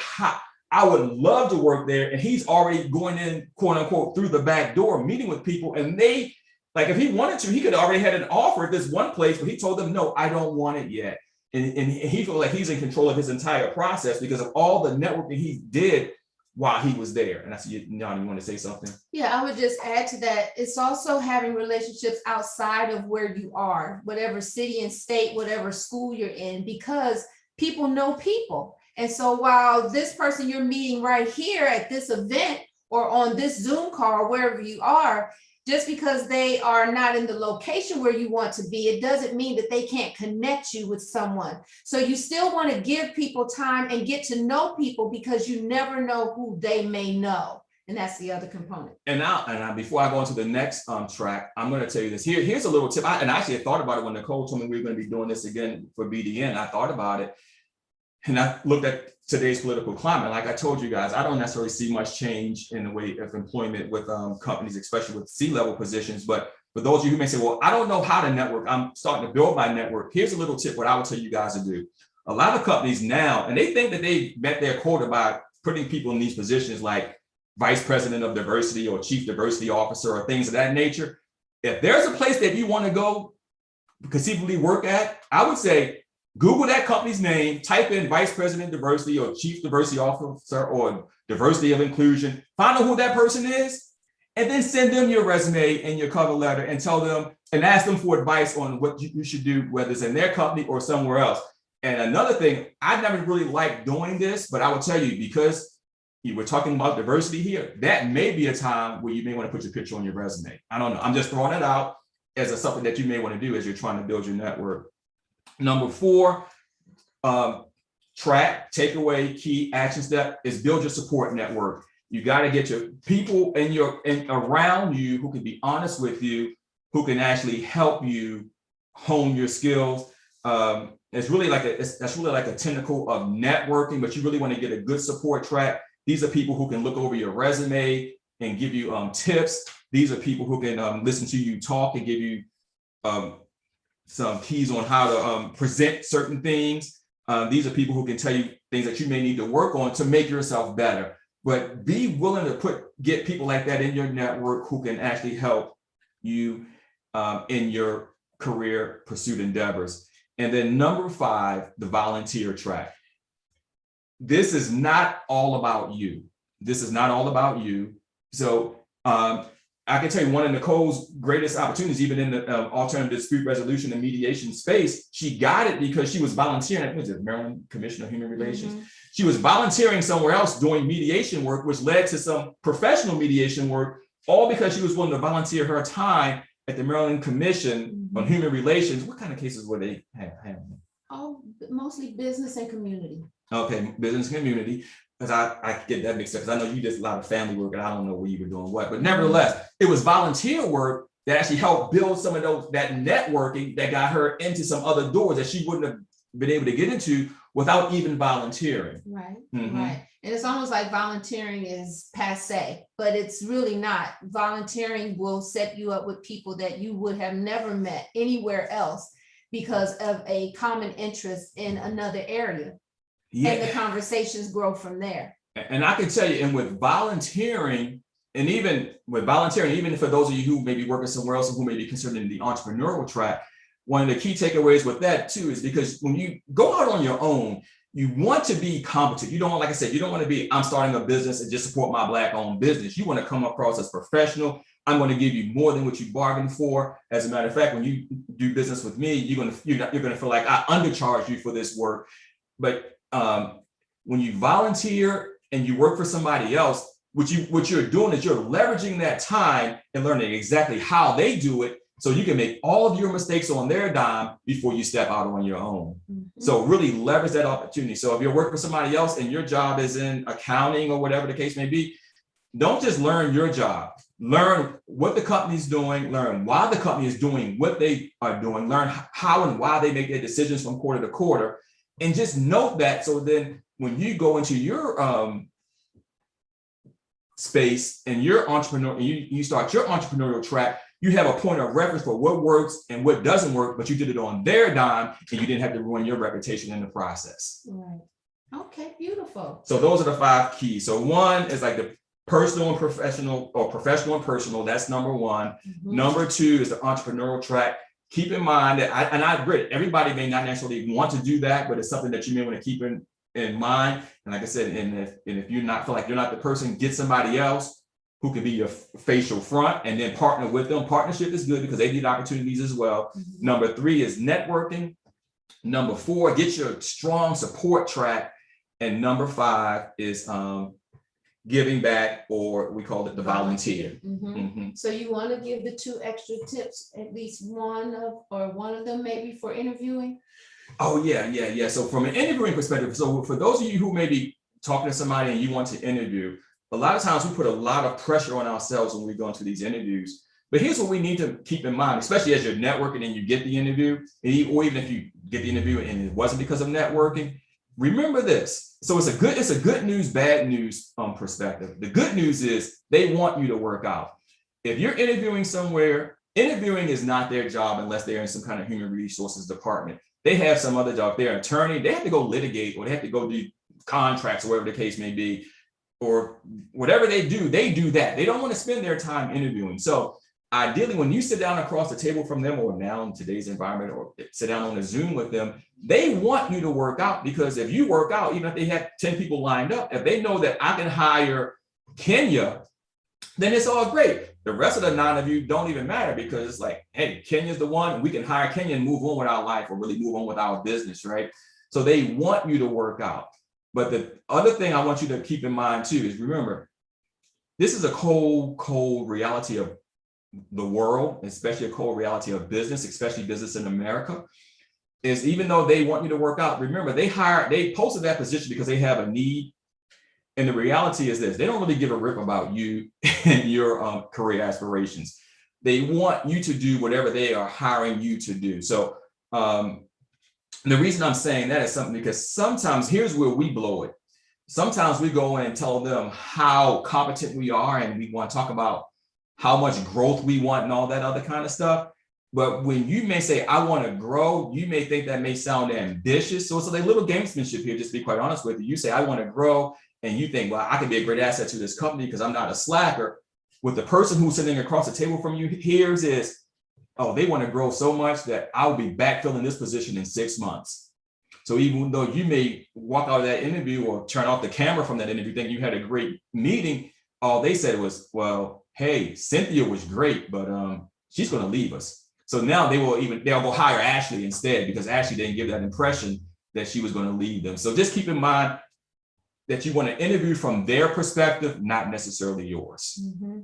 I would love to work there. And he's already going in, quote unquote, through the back door, meeting with people. And they, like, if he wanted to, he could have already had an offer at this one place, but he told them, no, I don't want it yet. And he felt like he's in control of his entire process because of all the networking he did while he was there. And I said, Yanni, you want to say something? Yeah, I would just add to that. It's also having relationships outside of where you are, whatever city and state, whatever school you're in, because people know people. And so while this person you're meeting right here at this event or on this Zoom call, wherever you are, just because they are not in the location where you want to be, it doesn't mean that they can't connect you with someone. So you still want to give people time and get to know people because you never know who they may know. And that's the other component. And now, before I go into the next track, I'm going to tell you this. Here's a little tip. And I actually thought about it when Nicole told me we were going to be doing this again for BDN. I thought about it. And I looked at today's political climate. Like I told you guys, I don't necessarily see much change in the way of employment with companies, especially with C-level positions. But for those of you who may say, well, I don't know how to network, I'm starting to build my network. Here's a little tip, what I would tell you guys to do. A lot of companies now, and they think that they met their quota by putting people in these positions like vice president of diversity or chief diversity officer or things of that nature. If there's a place that you want to go conceivably work at, I would say, Google that company's name, type in vice president diversity or chief diversity officer or diversity of inclusion, find out who that person is, and then send them your resume and your cover letter and tell them and ask them for advice on what you should do, whether it's in their company or somewhere else. And another thing, I never really liked doing this, but I will tell you, because you were talking about diversity here, that may be a time where you may want to put your picture on your resume. I don't know. I'm just throwing it out as something that you may want to do as you're trying to build your network. Number 4, track, takeaway, key action step is build your support network. You got to get your people around you who can be honest with you, who can actually help you hone your skills. It's really like that's really like a tentacle of networking, but you really want to get a good support track. These are people who can look over your resume and give you tips. These are people who can listen to you talk and give you some keys on how to present certain things. These are people who can tell you things that you may need to work on to make yourself better. But be willing to get people like that in your network who can actually help you in your career pursuit endeavors. And then number 5, the volunteer track. This is not all about you. This is not all about you. So I can tell you one of Nicole's greatest opportunities, even in the alternative dispute resolution and mediation space, she got it because she was volunteering at the Maryland Commission of Human Relations. Mm-hmm. She was volunteering somewhere else doing mediation work, which led to some professional mediation work, all because she was willing to volunteer her time at the Maryland Commission on Human Relations. What kind of cases were they handling? Oh, mostly business and community. Okay, business and community. Because I get that mixed up, because I know you did a lot of family work and I don't know where you were doing what, but nevertheless, it was volunteer work that actually helped build some of that networking that got her into some other doors that she wouldn't have been able to get into without even volunteering. Right, right. And it's almost like volunteering is passe, but it's really not. Volunteering will set you up with people that you would have never met anywhere else because of a common interest in another area. Yeah. And the conversations grow from there. And I can tell you, and with volunteering, even for those of you who may be working somewhere else and who may be considered in the entrepreneurial track, one of the key takeaways with that too is because when you go out on your own, you want to be competent. You don't, like I said, you don't want to be, I'm starting a business and just support my Black-owned business. You want to come across as professional. I'm going to give you more than what you bargained for. As a matter of fact, when you do business with me, you're going to feel like I undercharged you for this work. But when you volunteer and you work for somebody else, what you're doing is you're leveraging that time and learning exactly how they do it, so you can make all of your mistakes on their dime before you step out on your own. So really leverage that opportunity. So if you're working for somebody else and your job is in accounting or whatever the case may be, don't just learn your job. Learn what the company's doing, learn why the company is doing what they are doing, learn how and why they make their decisions from quarter to quarter. And just note that, so then when you go into your space and your entrepreneur, and you start your entrepreneurial track, you have a point of reference for what works and what doesn't work, but you did it on their dime and you didn't have to ruin your reputation in the process. Right. Okay, beautiful. So those are the 5 keys. So 1 is like the personal and professional, or professional and personal. That's number 1. Number 2 is the entrepreneurial track. Keep in mind that, I agree, everybody may not necessarily want to do that, but it's something that you may want to keep in mind. And like I said, and if you're not feel like you're not the person, get somebody else who can be your facial front and then partner with them. Partnership is good because they need opportunities as well. Number 3 is networking. Number 4, get your strong support track. And number 5 is giving back, or we call it the volunteer. So you want to give the 2 extra tips, at least one of them maybe for interviewing? Oh yeah. So from an interviewing perspective, so for those of you who may be talking to somebody and you want to interview, a lot of times we put a lot of pressure on ourselves when we go into these interviews. But here's what we need to keep in mind, especially as you're networking and you get the interview, or even if you get the interview and it wasn't because of networking, remember this. So it's a good news, bad news perspective. The good news is they want you to work out. If you're interviewing somewhere, interviewing is not their job unless they're in some kind of human resources department. They have some other job. If they're an attorney, they have to go litigate, or they have to go do contracts, or whatever the case may be, or whatever they do that. They don't want to spend their time interviewing. So ideally, when you sit down across the table from them, or now in today's environment, or sit down on a Zoom with them, they want you to work out, because if you work out, even if they have 10 people lined up, if they know that I can hire Kenya, then it's all great. The rest of the 9 of you don't even matter, because it's like, hey, Kenya's the one, we can hire Kenya and move on with our life, or really move on with our business, right? So they want you to work out. But the other thing I want you to keep in mind too is, remember, this is a cold reality of the world, especially a cold reality of business, especially business in America, is even though they want you to work out, remember, they posted that position because they have a need. And the reality is this: they don't really give a rip about you and your career aspirations. They want you to do whatever they are hiring you to do. So And the reason I'm saying that is something because sometimes here's where we blow it. Sometimes we go in and tell them how competent we are, and we want to talk about how much growth we want and all that other kind of stuff. But when you may say, I want to grow, you may think that may sound ambitious. So it's a little gamesmanship here, just to be quite honest with you. You say, I want to grow, and you think, well, I can be a great asset to this company because I'm not a slacker. What the person who's sitting across the table from you hears is, oh, they want to grow so much that I'll be backfilling this position in 6 months. So even though you may walk out of that interview or turn off the camera from that interview thinking you had a great meeting, all they said was, well, hey, Cynthia was great, but she's going to leave us. So now they'll go hire Ashley instead because Ashley didn't give that impression that she was going to leave them. So just keep in mind that you want to interview from their perspective, not necessarily yours. Mm-hmm.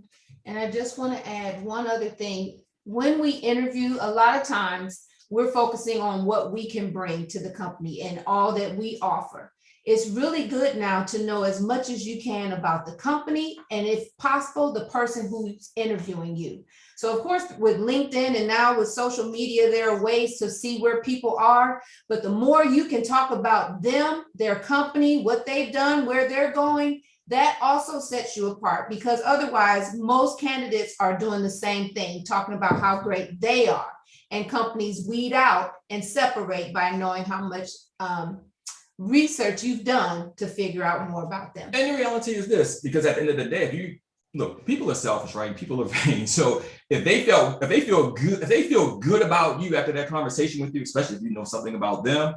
And I just want to add one other thing. When we interview, a lot of times we're focusing on what we can bring to the company and all that we offer. It's really good now to know as much as you can about the company and, if possible, the person who's interviewing you. So of course, with LinkedIn and now with social media, there are ways to see where people are, but the more you can talk about them, their company, what they've done, where they're going, that also sets you apart, because otherwise most candidates are doing the same thing, talking about how great they are, and companies weed out and separate by knowing how much research you've done to figure out more about them. And the reality is this, because at the end of the day, if you look, people are selfish, right? People are vain. So if they feel good about you after that conversation with you, especially if you know something about them,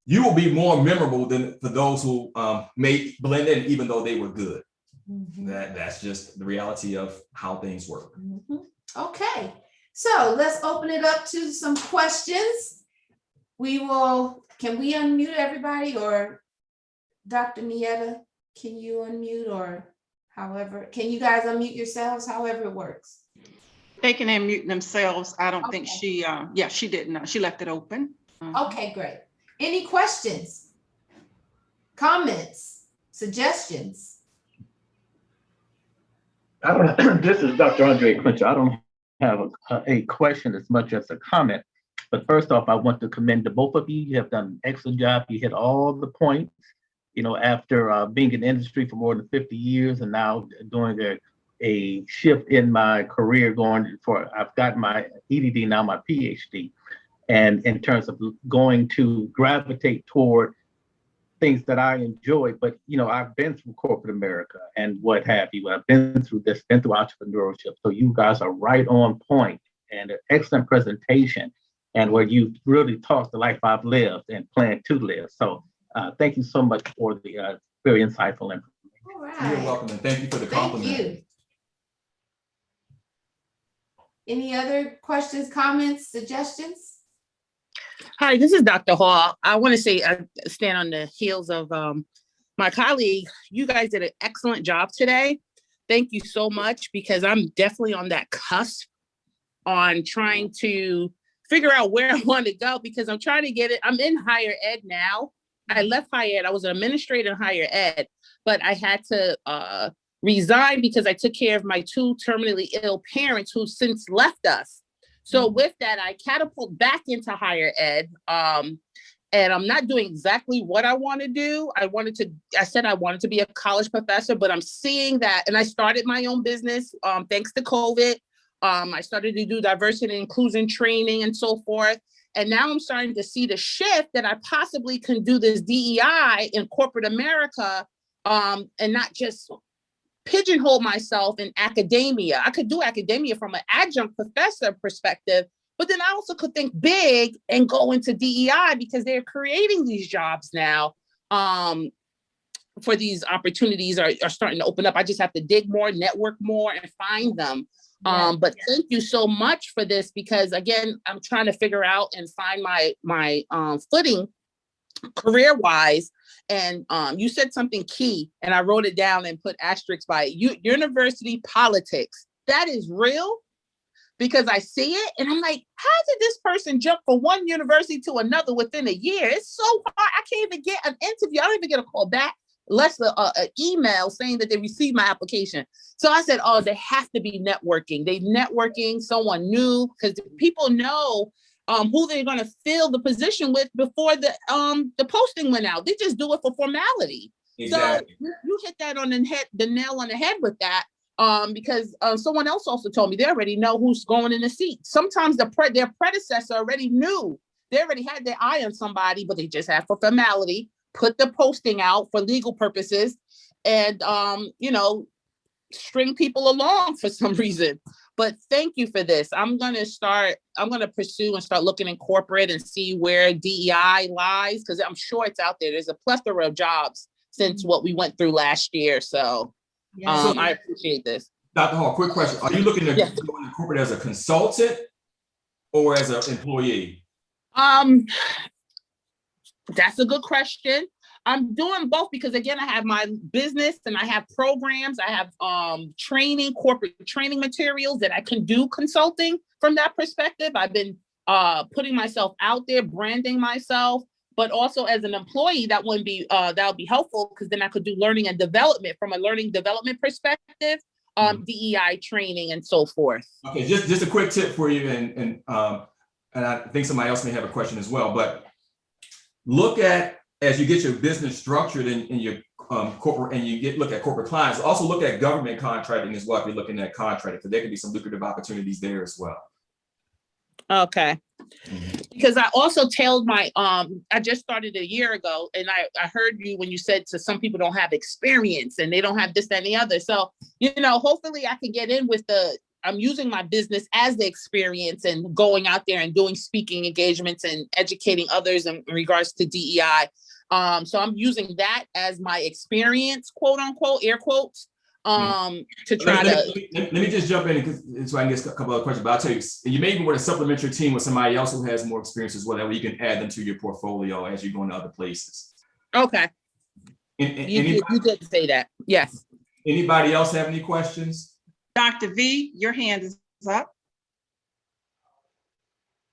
you will be more memorable than for those who may blend in, even though they were good. Mm-hmm. That's just the reality of how things work. Mm-hmm. Okay, so let's open it up to some questions. Can we unmute everybody, or Dr. Nieta, can you unmute, or however, can you guys unmute yourselves, however it works? They can unmute themselves. I don't think she didn't. She left it open. Okay, great. Any questions, comments, suggestions? I don't know. This is Dr. Andre Quinter. I don't have a question as much as a comment. But first off, I want to commend the both of you. You have done an excellent job. You hit all the points. You know, after being in the industry for more than 50 years and now doing a shift in my career, I've got my EDD, now my PhD. And in terms of going to gravitate toward things that I enjoy, but you know, I've been through corporate America and what have you. I've been through this, been through entrepreneurship. So you guys are right on point, and an excellent presentation, and where you really talk the life I've lived and plan to live. So thank you so much for the very insightful information. All right. You're welcome, and thank you for the compliment. Thank you. Any other questions, comments, suggestions? Hi, this is Dr. Hall. I want to say I stand on the heels of my colleague. You guys did an excellent job today. Thank you so much, because I'm definitely on that cusp on trying to figure out where I want to go, because I'm trying to get it. I'm in higher ed now. I left higher ed. I was an administrator in higher ed, but I had to resign because I took care of my 2 terminally ill parents who since left us. So with that, I catapult back into higher ed. And I'm not doing exactly what I want to do. I said I wanted to be a college professor, but I'm seeing that. And I started my own business thanks to COVID. I started to do diversity and inclusion training and so forth. And now I'm starting to see the shift that I possibly can do this DEI in corporate America and not just pigeonhole myself in academia. I could do academia from an adjunct professor perspective, but then I also could think big and go into DEI, because they're creating these jobs now for these opportunities are starting to open up. I just have to dig more, network more, and find them. But thank you so much for this, because again, I'm trying to figure out and find my footing career-wise. And you said something key, and I wrote it down and put asterisks by it. University politics. That is real, because I see it and I'm like, how did this person jump from one university to another within a year? It's so hard. I can't even get an interview. I don't even get a call back, less an email saying that they received my application. So I said, oh, they have to be networking. They networking someone new, because people know who they're going to fill the position with before the posting went out. They just do it for formality. Exactly. So you hit that on the nail on the head with that. Because someone else also told me they already know who's going in the seat. Sometimes their predecessor already knew. They already had their eye on somebody, but they just had for formality, put the posting out for legal purposes, and string people along for some reason. But thank you for this. I'm going to pursue and start looking in corporate and see where DEI lies, because I'm sure it's out there. There's a plethora of jobs since what we went through last year. So I appreciate this. Dr. Hall, quick question. Are you looking to Yes. go into corporate as a consultant or as an employee? That's a good question. I'm doing both because, again, I have my business and I have programs. I have corporate training materials that I can do consulting from that perspective. I've been putting myself out there, branding myself, but also as an employee, that would be helpful, because then I could do learning and development from a learning development perspective, DEI training and so forth. Okay, just a quick tip for you, and I think somebody else may have a question as well, but look at, as you get your business structured in your corporate, and look at corporate clients, also look at government contracting as well if you're looking at contracting, because there could be some lucrative opportunities there as well. Okay. Because I also tailored my, I just started a year ago, and I heard you when you said to some people don't have experience and they don't have this, that, and the other. So, hopefully I can get in with I'm using my business as the experience and going out there and doing speaking engagements and educating others in regards to DEI. So I'm using that as my experience, quote unquote, air quotes, to try let me just jump in, because so I can get a couple other questions, but I'll tell you, you may even want to supplement your team with somebody else who has more experience as well, that way you can add them to your portfolio as you go into other places. Okay. You did say that. Yes. Anybody else have any questions? Dr. V, your hand is up.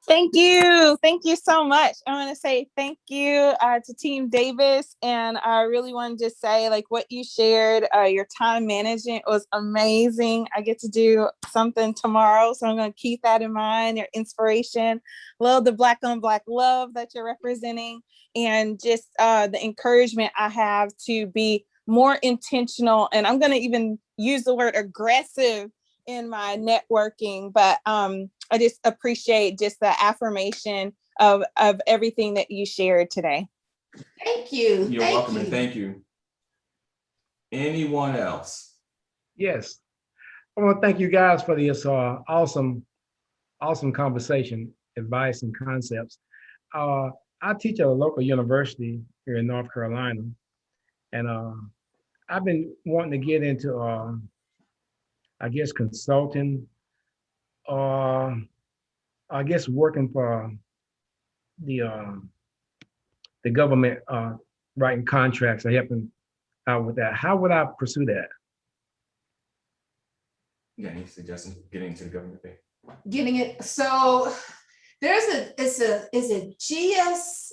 Thank you. Thank you so much. I want to say thank you to Team Davis. And I really want to just say, like, what you shared, your time management was amazing. I get to do something tomorrow, so I'm going to keep that in mind. Your inspiration, love the Black on Black love that you're representing, and just the encouragement I have to be more intentional. And I'm going to even use the word aggressive in my networking, but I just appreciate just the affirmation of everything that you shared today. Thank you. You're welcome, and thank you. Anyone else? Yes, I want to thank you guys for this awesome conversation, advice, and concepts. I teach at a local university here in North Carolina, and I've been wanting to get into I guess consulting, or I guess working for the government, writing contracts or helping out with that. How would I pursue that? Yeah, any suggestions getting into the government thing? Getting it. So there's a GS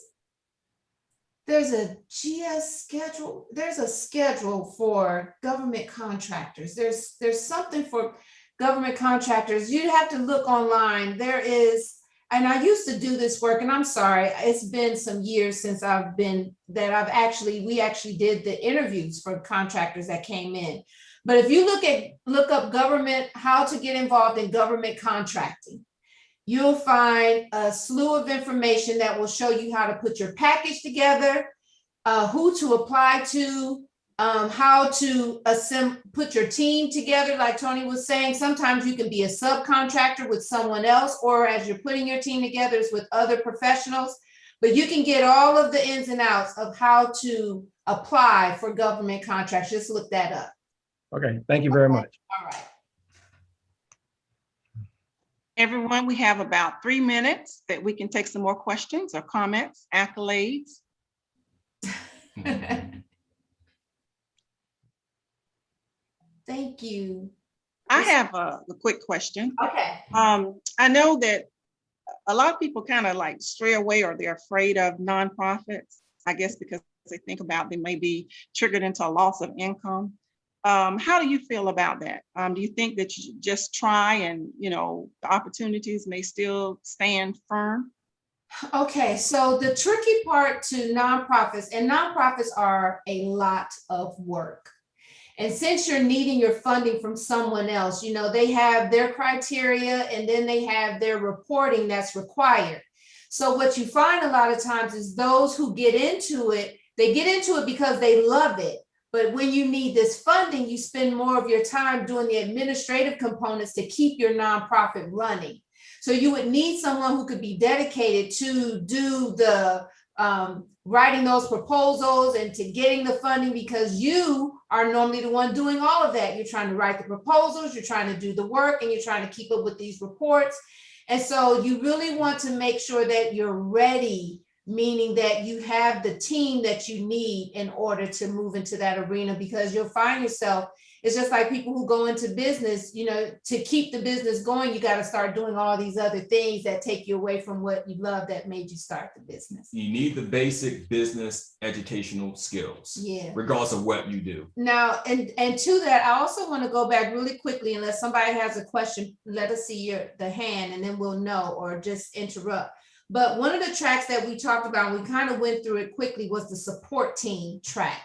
schedule. There's a schedule for government contractors. There's something for government contractors. You'd have to look online. There is, and I used to do this work, and I'm sorry, it's been some years since we actually did the interviews for contractors that came in. But if you look up government, how to get involved in government contracting, you'll find a slew of information that will show you how to put your package together, who to apply to, how to put your team together. Like Tony was saying, sometimes you can be a subcontractor with someone else, or as you're putting your team together, it's with other professionals. But you can get all of the ins and outs of how to apply for government contracts. Just look that up. Okay, thank you very much. All right. Everyone, we have about 3 minutes that we can take some more questions or comments, accolades. Thank you. I have a quick question. Okay. I know that a lot of people kind of like stray away, or they're afraid of nonprofits, I guess because they think about they may be triggered into a loss of income. How do you feel about that? Do you think that you should just try and, the opportunities may still stand firm? Okay, so the tricky part to nonprofits, and nonprofits are a lot of work. And since you're needing your funding from someone else, they have their criteria and then they have their reporting that's required. So what you find a lot of times is those who get into it, they get into it because they love it. But when you need this funding, you spend more of your time doing the administrative components to keep your nonprofit running. So you would need someone who could be dedicated to do the writing those proposals and to getting the funding, because you are normally the one doing all of that. You're trying to write the proposals, you're trying to do the work, and you're trying to keep up with these reports. And so you really want to make sure that you're ready, meaning that you have the team that you need in order to move into that arena, because you'll find yourself, it's just like people who go into business, to keep the business going, you got to start doing all these other things that take you away from what you love that made you start the business. You need the basic business educational skills, regardless of what you do. Now, and to that, I also want to go back really quickly, unless somebody has a question, let us see the hand and then we'll know, or just interrupt. But one of the tracks that we talked about, we kind of went through it quickly, was the support team track.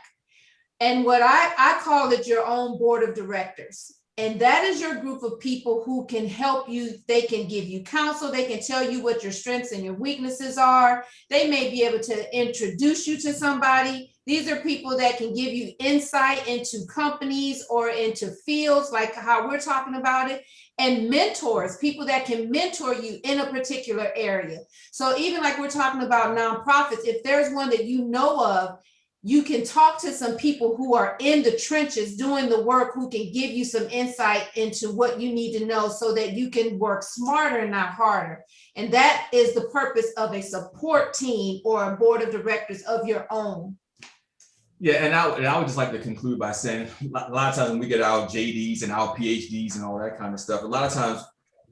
And what I call it your own board of directors. And that is your group of people who can help you. They can give you counsel. They can tell you what your strengths and your weaknesses are. They may be able to introduce you to somebody. These are people that can give you insight into companies or into fields like how we're talking about it. And mentors, people that can mentor you in a particular area. So even like we're talking about nonprofits, if there's one that you know of, you can talk to some people who are in the trenches doing the work, who can give you some insight into what you need to know so that you can work smarter and not harder. And that is the purpose of a support team or a board of directors of your own. Yeah, and I would just like to conclude by saying, a lot of times when we get our JDs and our PhDs and all that kind of stuff, a lot of times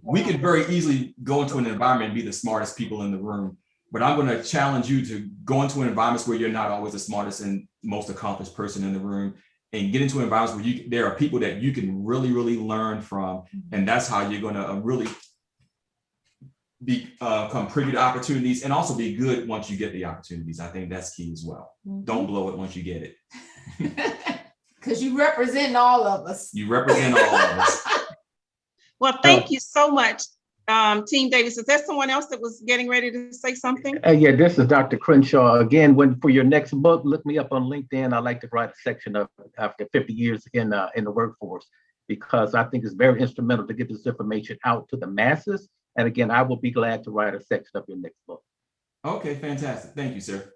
we could very easily go into an environment and be the smartest people in the room. But I'm going to challenge you to go into an environment where you're not always the smartest and most accomplished person in the room, and get into environments where there are people that you can really, really learn from. And that's how you're going to really become privy to opportunities, and also be good once you get the opportunities. I think that's key as well. Don't blow it once you get it. Because you represent all of us. You represent all of us. Well, thank you so much. Team Davis, is there someone else that was getting ready to say something? Yeah, this is Dr. Crenshaw. Again, for your next book, look me up on LinkedIn. I like to write a section of after 50 years in the workforce, because I think it's very instrumental to get this information out to the masses. And again, I will be glad to write a section of your next book. Okay, fantastic. Thank you, sir.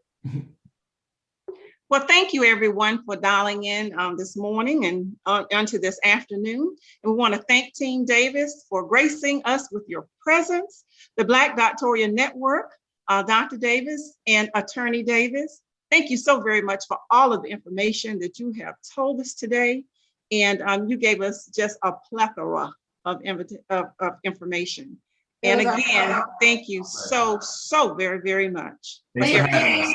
Well, thank you everyone for dialing in this morning and onto this afternoon. And we want to thank Team Davis for gracing us with your presence, the Black Doctoral Network, Dr. Davis and Attorney Davis. Thank you so very much for all of the information that you have told us today. And you gave us just a plethora of information. And again, thank you so very, very much. Thanks for having us.